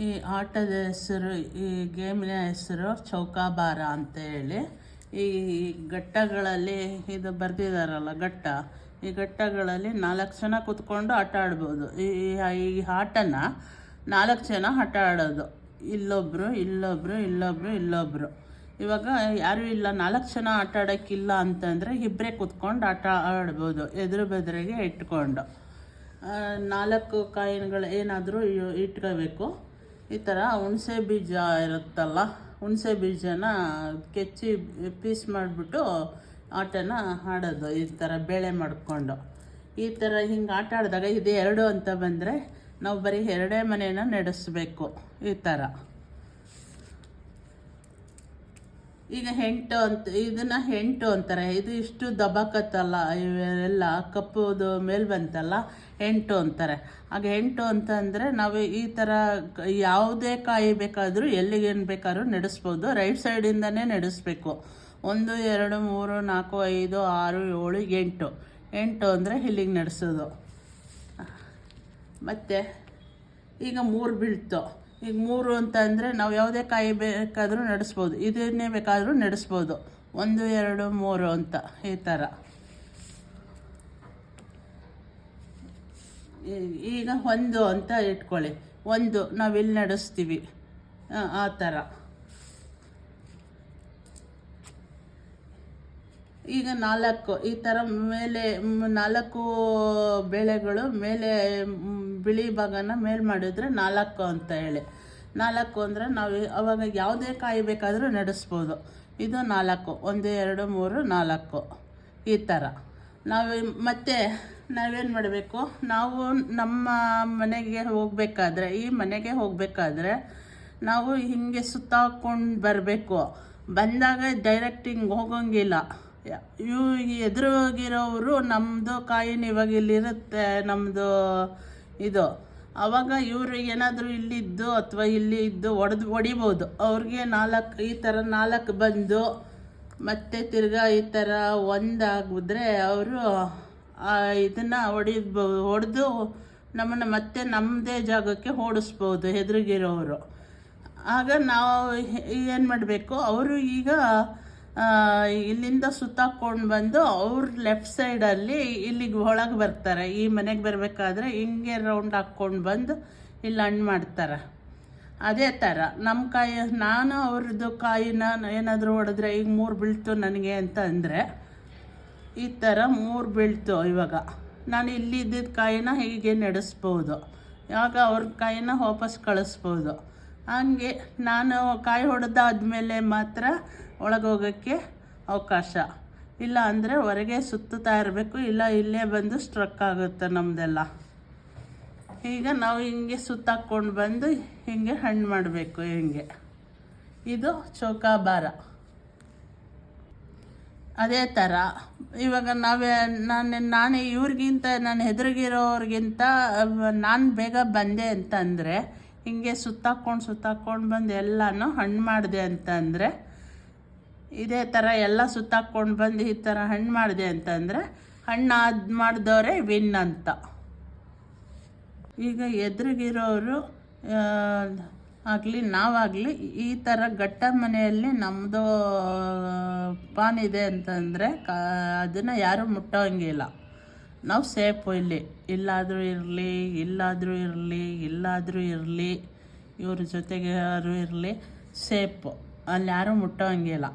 ಈ ಆಟದ ಹೆಸರು, ಈ ಗೇಮಿನ ಹೆಸರು ಚೌಕಾಬಾರ ಅಂತ ಹೇಳಿ. ಈ ಘಟ್ಟಗಳಲ್ಲಿ ಇದು ಬರೆದಿದ್ದಾರಲ್ಲ ಘಟ್ಟ, ಈ ಘಟ್ಟಗಳಲ್ಲಿ 4 ಜನ ಕೂತ್ಕೊಂಡು ಆಟ ಆಡ್ಬೋದು. ಈ ಆಟನ 4 ಜನ ಆಟ ಆಡೋದು. ಇಲ್ಲೊಬ್ಬರು ಇಲ್ಲೊಬ್ಬರು ಇಲ್ಲೊಬ್ಬರು ಇಲ್ಲೊಬ್ಬರು. ಇವಾಗ ಯಾರೂ ಇಲ್ಲ, 4 ಜನ ಆಟ ಆಡೋಕ್ಕಿಲ್ಲ ಅಂತಂದರೆ ಇಬ್ಬರೇ ಕೂತ್ಕೊಂಡು ಆಟ ಆಡ್ಬೋದು, ಎದುರು ಬೆದರಿಗೆ ಇಟ್ಕೊಂಡು. 4 ಕಾಯಿನ್ಗಳು ಏನಾದರೂ ಇಟ್ಕೋಬೇಕು. ಈ ಥರ ಹುಣಸೆ ಬೀಜ ಇರುತ್ತಲ್ಲ, ಹುಣಸೆ ಬೀಜನ ಕೆಚ್ಚಿ ಪೀಸ್ ಮಾಡಿಬಿಟ್ಟು ಆಟನ ಆಡೋದು. ಈ ಥರ ಬೇಳೆ ಮಾಡಿಕೊಂಡು ಈ ಥರ ಹಿಂಗೆ ಆಟ ಆಡಿದಾಗ ಇದು 2 ಅಂತ ಬಂದರೆ ನಾವು ಬರೀ 2 ಮನೇನ ನಡೆಸಬೇಕು. ಈ ಥರ ಈಗ ಹೆಂಟು ಅಂತ, ಇದನ್ನು ಹೆಂಟು ಅಂತಾರೆ. ಇದು ಇಷ್ಟು ದಬಾಕತ್ತಲ್ಲ, ಇವೆಲ್ಲ ಕಪ್ಪುದು ಮೇಲೆ ಬಂತಲ್ಲ, ಹೆಂಟು ಅಂತಾರೆ. ಆಗ ಹೆಂಟು ಅಂತಂದರೆ ನಾವು ಈ ಥರ ಯಾವುದೇ ಕಾಯಿ ಬೇಕಾದರೂ ಎಲ್ಲಿಗೇನು ಬೇಕಾದ್ರೂ ನಡೆಸ್ಬೋದು. ರೈಟ್ ಸೈಡಿಂದನೇ ನಡೆಸಬೇಕು. 1 2 3 4 5 6 7 8 ಅಂದರೆ ಇಲ್ಲಿಗೆ ನಡೆಸೋದು. ಮತ್ತು ಈಗ 3 ಬೀಳ್ತು. ಈಗ 3 ಅಂತ ಅಂದರೆ ನಾವು ಯಾವುದೇ ಕಾಯಿ ಬೇಕಾದರೂ ನಡೆಸ್ಬೋದು, ಇದನ್ನೇ ಬೇಕಾದರೂ ನಡೆಸ್ಬೋದು. 1 2 3 ಅಂತ ಈ ಥರ. ಈಗ 1 ಅಂತ ಇಟ್ಕೊಳ್ಳಿ, 1 ನಾವಿಲ್ಲಿ ನಡೆಸ್ತೀವಿ. ಆ ಥರ. ಈಗ 4 ಈ ಥರ ಮೇಲೆ 4 ಬೇಳೆಗಳು ಮೇಲೆ ಬಿಳಿ ಭಾಗನ ಮೇಲೆ ಮಾಡಿದ್ರೆ 4 ಅಂತ ಹೇಳಿ. 4 ಅಂದರೆ ನಾವು ಅವಾಗ ಯಾವುದೇ ಕಾಯಿ ಬೇಕಾದರೂ ನಡೆಸ್ಬೋದು. ಇದು 4 1 2 3 4 ಈ ಥರ. ಮತ್ತೆ ನಾವೇನು ಮಾಡಬೇಕು, ನಾವು ನಮ್ಮ ಮನೆಗೆ ಹೋಗಬೇಕಾದ್ರೆ, ಈ ಮನೆಗೆ ಹೋಗಬೇಕಾದ್ರೆ ನಾವು ಹೀಗೆ ಸುತ್ತಾಕೊಂಡು ಬರಬೇಕು. ಬಂದಾಗ ಡೈರೆಕ್ಟ್ ಹಿಂಗೆ ಹೋಗೋಂಗಿಲ್ಲ. ಎದುರುಗಿರೋರು ನಮ್ಮದು ಕಾಯಿನ ಇವಾಗ ಇಲ್ಲಿರುತ್ತೆ, ನಮ್ಮದು ಇದು. ಆವಾಗ ಇವರು ಏನಾದರೂ ಇಲ್ಲಿದ್ದು ಅಥವಾ ಇಲ್ಲಿ ಇದ್ದು ಹೊಡಿಬೋದು. ಅವ್ರಿಗೆ 4 ಈ ಥರ 4 ಬಂದು ಮತ್ತೆ ತಿರ್ಗಾ ಈ ಥರ 1 ಆಗಿದ್ರೆ ಅವರು ಇದನ್ನು ಹೊಡೆದು ನಮ್ಮನ್ನು ಮತ್ತೆ ನಮ್ಮದೇ ಜಾಗಕ್ಕೆ ಓಡಿಸ್ಬೋದು ಎದುರಿಗಿರೋರು. ಆಗ ನಾವು ಏನು ಮಾಡಬೇಕು, ಅವರು ಈಗ ಇಲ್ಲಿಂದ ಸುತ್ತಾಕೊಂಡು ಬಂದು ಅವ್ರ ಲೆಫ್ಟ್ ಸೈಡಲ್ಲಿ ಇಲ್ಲಿಗೆ ಒಳಗೆ ಬರ್ತಾರೆ. ಈ ಮನೆಗೆ ಬರಬೇಕಾದ್ರೆ ಹಿಂಗೆ ರೌಂಡ್ ಹಾಕ್ಕೊಂಡು ಬಂದು ಇಲ್ಲಿ ಹಣ್ಣು ಮಾಡ್ತಾರೆ. ಅದೇ ಥರ ನಮ್ಮ ಕಾಯಿ, ನಾನು ಅವ್ರದ್ದು ಕಾಯಿನ ಏನಾದರೂ ಹೊಡೆದ್ರೆ, ಈಗ 3 ಬೀಳ್ತು ನನಗೆ ಅಂತ ಅಂದರೆ ಈ ಥರ 3 ಬೀಳ್ತು. ಇವಾಗ ನಾನು ಇಲ್ಲಿದ್ದ ಕಾಯಿನ ಹೀಗೆ ನಡೆಸ್ಬೋದು. ಆಗ ಅವ್ರ ಕಾಯಿನ ವಾಪಸ್ ಕಳಿಸ್ಬೋದು. ಹಂಗೆ ನಾನು ಕಾಯಿ ಹೊಡೆದಾದ್ಮೇಲೆ ಮಾತ್ರ ಒಳಗೆ ಹೋಗೋಕ್ಕೆ ಅವಕಾಶ. ಇಲ್ಲ ಅಂದರೆ ಹೊರಗೆ ಸುತ್ತುತ್ತಾ ಇರಬೇಕು, ಇಲ್ಲ ಇಲ್ಲೇ ಬಂದು ಸ್ಟ್ರಕ್ ಆಗುತ್ತೆ ನಮ್ಮದೆಲ್ಲ. ಈಗ ನಾವು ಹಿಂಗೆ ಸುತ್ತಾಕ್ಕೊಂಡು ಬಂದು ಹಿಂಗೆ ಹಣ್ಣು ಮಾಡಬೇಕು. ಹಿಂಗೆ ಇದು ಚೌಕಾಬಾರ. ಅದೇ ಥರ ಇವಾಗ ನಾನು ಇವ್ರಿಗಿಂತ, ನಾನು ಎದುರಿಗಿರೋರ್ಗಿಂತ ನಾನು ಬೇಗ ಬಂದೆ ಅಂತಂದರೆ, ಹಿಂಗೆ ಸುತ್ತಾಕ್ಕೊಂಡು ಬಂದು ಎಲ್ಲನೂ ಹಣ್ಣು ಮಾಡಿದೆ ಅಂತಂದರೆ, ಇದೇ ಥರ ಎಲ್ಲ ಸುತ್ತಾಕ್ಕೊಂಡು ಬಂದು ಈ ಥರ ಹಣ್ಣು ಮಾಡಿದೆ ಅಂತಂದರೆ ಹಣ್ಣು ಮಾಡಿದವರೇ ವಿನ್ ಅಂತ. ಈಗ ಎದುರಿಗಿರೋರು ಆಗಲಿ ನಾವಾಗಲಿ ಈ ಥರ ಘಟ್ಟ ಮನೆಯಲ್ಲಿ ನಮ್ಮದು ಪಾನಿದೆ ಅಂತಂದರೆ ಅದನ್ನು ಯಾರೂ ಮುಟ್ಟೋಂಗಿಲ್ಲ. ನಾವು ಸೇಫು ಇಲ್ಲಿ. ಇಲ್ಲಾದರೂ ಇರಲಿ ಇವ್ರ ಜೊತೆಗೆ ಯಾರು ಇರಲಿ, ಸೇಫು. ಅಲ್ಲಿ ಯಾರೂ ಮುಟ್ಟೋಂಗಿಲ್ಲ.